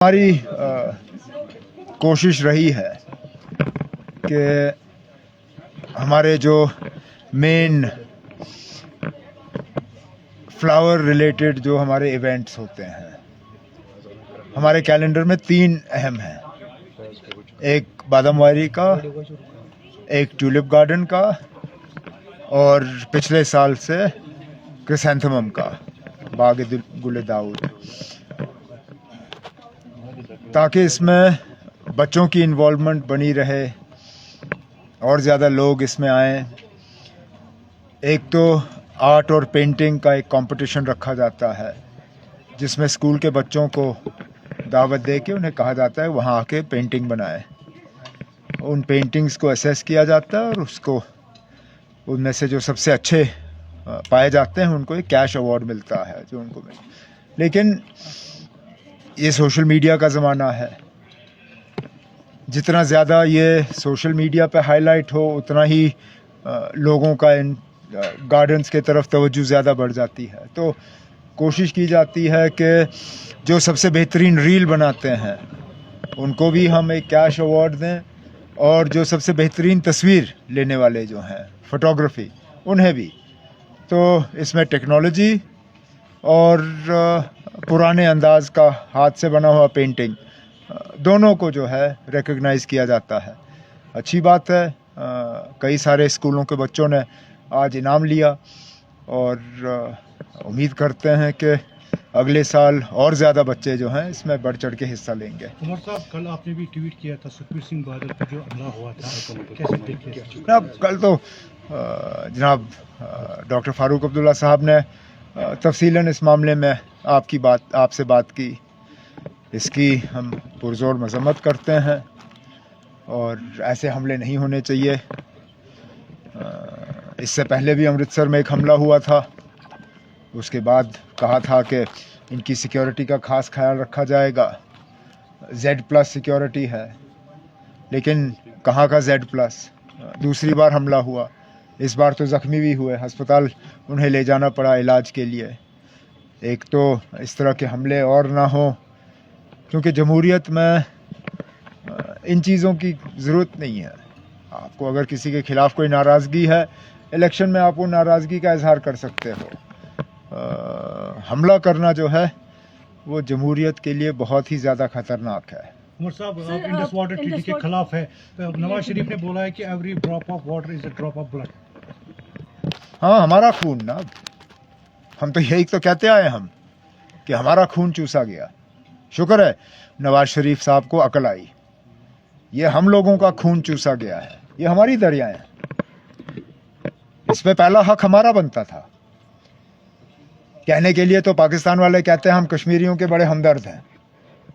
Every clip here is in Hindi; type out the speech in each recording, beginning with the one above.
हमारी कोशिश रही है कि हमारे जो मेन फ्लावर रिलेटेड जो हमारे इवेंट्स होते हैं, हमारे कैलेंडर में 3 अहम हैं। एक बादामवारी का, एक ट्यूलिप गार्डन का और पिछले साल से क्रिसैंथेमम का, बाग गुल दाऊद, ताकि इसमें बच्चों की इन्वॉल्वमेंट बनी रहे और ज़्यादा लोग इसमें आएँ। एक तो आर्ट और पेंटिंग का एक कंपटीशन रखा जाता है, जिसमें स्कूल के बच्चों को दावत दे के उन्हें कहा जाता है वहाँ आके पेंटिंग बनाएं। उन पेंटिंग्स को असेस किया जाता है और उसको उनमें से जो सबसे अच्छे पाए जाते हैं उनको एक कैश अवार्ड मिलता है जो उनको मिले। लेकिन ये सोशल मीडिया का ज़माना है, जितना ज़्यादा ये सोशल मीडिया पे हाईलाइट हो उतना ही लोगों का इन गार्डन्स के तरफ तवज्जो ज़्यादा बढ़ जाती है। तो कोशिश की जाती है कि जो सबसे बेहतरीन रील बनाते हैं उनको भी हम एक कैश अवार्ड दें, और जो सबसे बेहतरीन तस्वीर लेने वाले जो हैं फ़ोटोग्राफी, उन्हें भी। तो इसमें टेक्नोलॉजी और पुराने अंदाज का हाथ से बना हुआ पेंटिंग, दोनों को जो है रिकग्नाइज़ किया जाता है। अच्छी बात है, कई सारे स्कूलों के बच्चों ने आज इनाम लिया और उम्मीद करते हैं कि अगले साल और ज़्यादा बच्चे जो हैं इसमें बढ़ चढ़ के हिस्सा लेंगे। उमर साहब, कल आपने भी ट्वीट किया था सुखबीर सिंह बादल पर जो हमला हुआ था, कैसे देखिए? जनाब, कल तो जनाब डॉक्टर फारूक अब्दुल्ला साहब ने तफसीलन इस मामले में आपसे बात की। इसकी हम पुरजोर मजम्मत करते हैं और ऐसे हमले नहीं होने चाहिए। इससे पहले भी अमृतसर में एक हमला हुआ था, उसके बाद कहा था कि इनकी सिक्योरिटी का खास ख्याल रखा जाएगा। Z+ सिक्योरिटी है, लेकिन कहाँ का Z+? दूसरी बार हमला हुआ, इस बार तो ज़ख्मी भी हुए, अस्पताल उन्हें ले जाना पड़ा इलाज के लिए। एक तो इस तरह के हमले और ना हो, क्योंकि जमहूरियत में इन चीज़ों की ज़रूरत नहीं है। आपको अगर किसी के ख़िलाफ़ कोई नाराज़गी है, इलेक्शन में आप वो नाराज़गी का इजहार कर सकते हो। हमला करना जो है वो जमहूरियत के लिए बहुत ही ज़्यादा ख़तरनाक है। उमर साहब, आप इंडस वाटर ट्रीटी के खिलाफ है। नवाज शरीफ ने बोला है कि every drop of water is a drop of blood. हाँ, हमारा खून ना, हम तो यही तो कहते आए हम कि हमारा खून चूसा गया। शुक्र है नवाज शरीफ साहब को अकल आई। ये हम लोगों का खून चूसा गया है, ये हमारी दरियाएं हैं, इस पे पहला हक हमारा बनता था। कहने के लिए तो पाकिस्तान वाले कहते हैं हम कश्मीरियों के बड़े हमदर्द हैं,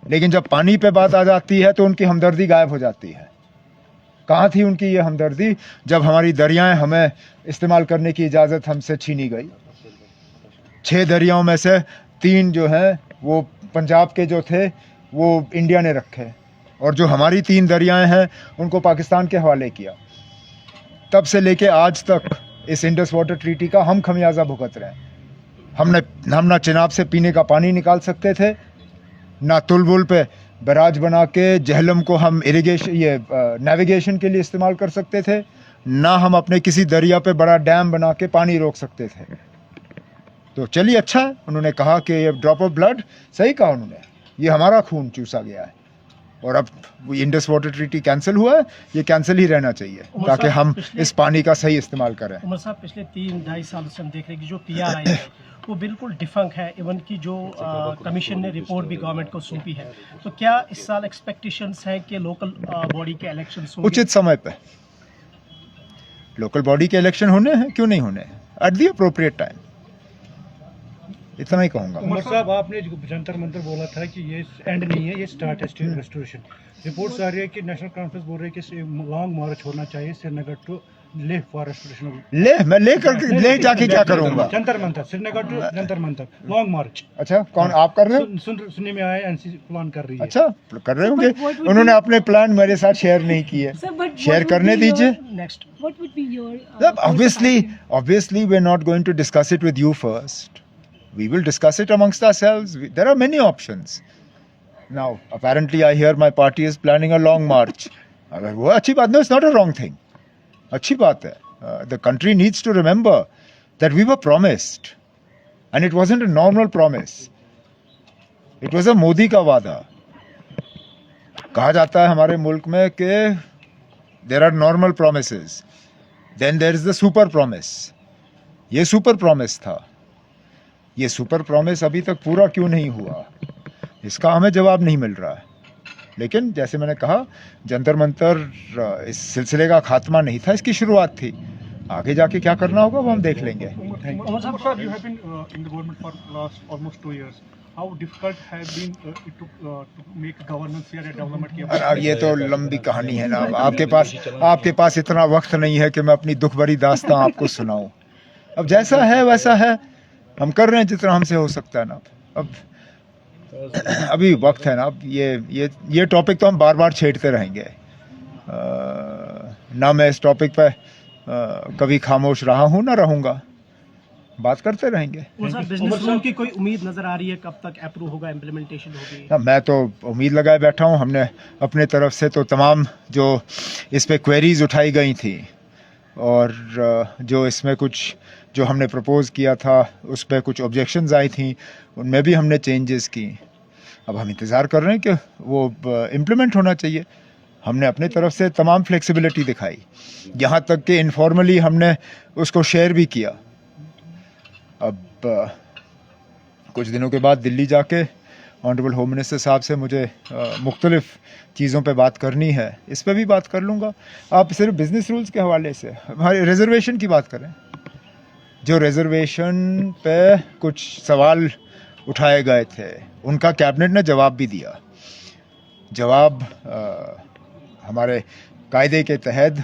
लेकिन जब पानी पे बात आ जाती है तो उनकी हमदर्दी गायब हो जाती है। कहाँ थी उनकी ये हमदर्दी जब हमारी दरियाएं हमें इस्तेमाल करने की इजाज़त हमसे छीनी गई? 6 दरियाओं में से 3 जो हैं वो पंजाब के जो थे वो इंडिया ने रखे, और जो हमारी 3 दरियाएं हैं उनको पाकिस्तान के हवाले किया। तब से लेके आज तक इस इंडस वाटर ट्रीटी का हम खमियाजा भुगत रहे हैं। हम ना चिनाब से पीने का पानी निकाल सकते थे, ना तुलबुल पे बैराज बना के जहलम को हम नेविगेशन के लिए इस्तेमाल कर सकते थे, ना हम अपने किसी दरिया पे बड़ा डैम बना के पानी रोक सकते थे। तो चलिए, अच्छा है उन्होंने कहा कि ये ड्रॉप ऑफ ब्लड, सही कहा उन्होंने, ये हमारा खून चूसा गया है। और अब इंडस वाटर ट्रीटी कैंसिल हुआ है, ये कैंसिल ही रहना चाहिए ताकि हम इस पानी का सही इस्तेमाल करें। उमर साहब, पिछले 3-2.5 साल से हम देख रहे हैं कि जो PRI है वो बिल्कुल डिफंक है। इवन की जो कमीशन ने रिपोर्ट भी गवर्नमेंट को सौंपी है, तो क्या इस साल एक्सपेक्टेशंस हैं कि लोकल बॉडी के इलेक्शंस होंगे? उचित समय पे लोकल बॉडी के इलेक्शन होने हैं, क्यों नहीं होने, एट दी अप्रोप्रिएट टाइम, इतना ही कहूँगा। उमर साहब, आपने जंतर मंतर बोला था कि ये एंड नहीं है, ये स्टार्ट है, स्टेट रेस्टोरेशन। रिपोर्ट्स आ रही है कि नेशनल कॉन्फ्रेंस बोल रही है कि लॉन्ग मार्च होना चाहिए Srinagar to Leh for restoration. मैं ले जाके क्या करूँगा? Jantar Mantar, Srinagar to Jantar Mantar, long march. अच्छा, कौन आप कर रहे हो? सुनने में आया NCC प्लान कर रही है। अच्छा, कर रहे होंगे। उन्होंने अपने प्लान मेरे साथ शेयर नहीं किए, शेयर करने दीजिए। Next, what would be your obviously we're not going to discuss it with you first. We will discuss it amongst ourselves. There are many options. Now, apparently, I hear my party is planning a long march. अगर वो अच्छी बात, no, it's not a wrong thing. अच्छी बात है. The country needs to remember that we were promised, and it wasn't a normal promise. It was a Modi का वादा. कहा जाता है हमारे मुल्क में कि there are normal promises, then there is the super promise. ये super promise था. ये super promise अभी तक पूरा क्यों नहीं हुआ, इसका हमें जवाब नहीं मिल रहा है. लेकिन जैसे मैंने कहा, जंतर मंतर इस सिलसिले का खात्मा नहीं था, इसकी शुरुआत थी. आगे जाके क्या करना होगा वो हम देख लेंगे. Umar sir, you have been in the government for last almost 2 years. How difficult has been to make governance here and development here? अब ये तो लंबी कहानी है ना. आपके पास इतना वक्त नहीं है कि मैं अपनी दुख भरी दास्तां आपको सुनाऊं. अब जैसा है वैसा है, हम कर रहे हैं जितना हमसे हो सकता है ना. अब अभी वक्त है ना. अब ये टॉपिक तो हम बार बार छेड़ते रहेंगे. ना मैं इस टॉपिक पे कभी खामोश रहा हूँ ना रहूँगा. बात करते रहेंगे. बिजनेस रूल की कोई उम्मीद नजर आ रही है, कब तक अप्रूव होगा, इम्प्लीमेंटेशन होगी? ना, मैं तो उम्मीद लगाए बैठा हूँ. हमने अपने तरफ से तो तमाम जो इस पे क्वेरीज उठाई गई थी और जो इसमें कुछ जो हमने प्रपोज किया था उस पर कुछ ऑब्जेक्शंस आई थी, उनमें भी हमने चेंजेस की. अब हम इंतज़ार कर रहे हैं कि वो इम्प्लीमेंट होना चाहिए. हमने अपने तरफ से तमाम फ्लेक्सिबिलिटी दिखाई, यहाँ तक कि इनफॉर्मली हमने उसको शेयर भी किया. अब कुछ दिनों के बाद दिल्ली जाके ऑनरेबल होम मिनिस्टर साहब से मुझे मुख्तलिफ चीज़ों पे बात करनी है. इस पे भी बात कर लूँगा. आप सिर्फ बिजनेस रूल्स के हवाले से हमारे रिजर्वेशन की बात करें. जो रिजर्वेशन पे कुछ सवाल उठाए गए थे, उनका कैबिनेट ने जवाब भी दिया. जवाब हमारे कायदे के तहत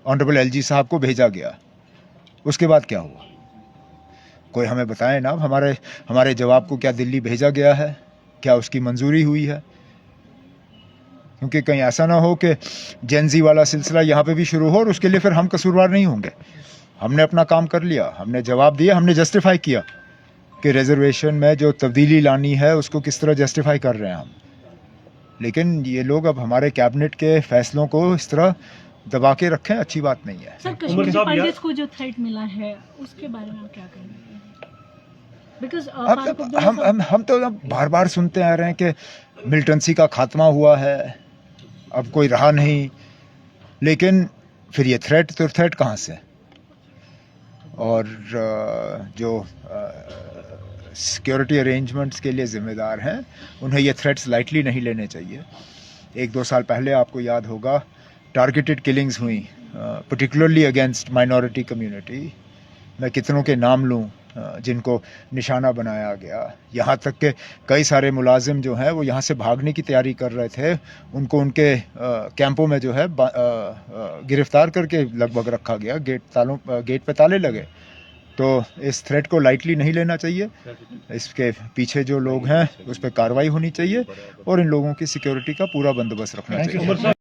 ऑनरेबल एलजी साहब को भेजा गया. उसके बाद क्या हुआ, कोई हमें बताए ना. हमारे जवाब को क्या दिल्ली भेजा गया है, क्या उसकी मंजूरी हुई है? क्योंकि कहीं ऐसा ना हो कि जेनजी वाला सिलसिला यहाँ पे भी शुरू हो और उसके लिए फिर हम कसूरवार नहीं होंगे. हमने अपना काम कर लिया, हमने जवाब दिया, हमने जस्टिफाई किया कि रिजर्वेशन में जो तब्दीली लानी है उसको किस तरह जस्टिफाई कर रहे हैं हम. लेकिन ये लोग अब हमारे कैबिनेट के फैसलों को इस तरह दबा के रखें, अच्छी बात नहीं है. सर, कश्मीरी पंडित को जो थ्रेट मिला है उसके बारे में आप क्या कहेंगे? बिकॉज हम तो बार बार सुनते आ रहे हैं कि मिलिटेंसी का खात्मा हुआ है, अब कोई रहा नहीं. लेकिन फिर ये थ्रेट कहाँ से? और जो सिक्योरिटी अरेंजमेंट्स के लिए ज़िम्मेदार हैं, उन्हें ये थ्रेट्स लाइटली नहीं लेने चाहिए. 1-2 साल पहले आपको याद होगा टारगेटेड किलिंग्स हुई, पर्टिकुलरली अगेंस्ट माइनॉरिटी कम्युनिटी. मैं कितनों के नाम लूँ जिनको निशाना बनाया गया. यहाँ तक कि कई सारे मुलाजिम जो हैं वो यहाँ से भागने की तैयारी कर रहे थे, उनको उनके कैंपों में जो है गिरफ्तार करके लगभग रखा गया. गेट पे ताले लगे. तो इस थ्रेट को लाइटली नहीं लेना चाहिए. इसके पीछे जो लोग हैं उस पर कार्रवाई होनी चाहिए और इन लोगों की सिक्योरिटी का पूरा बंदोबस्त रखना चाहिए.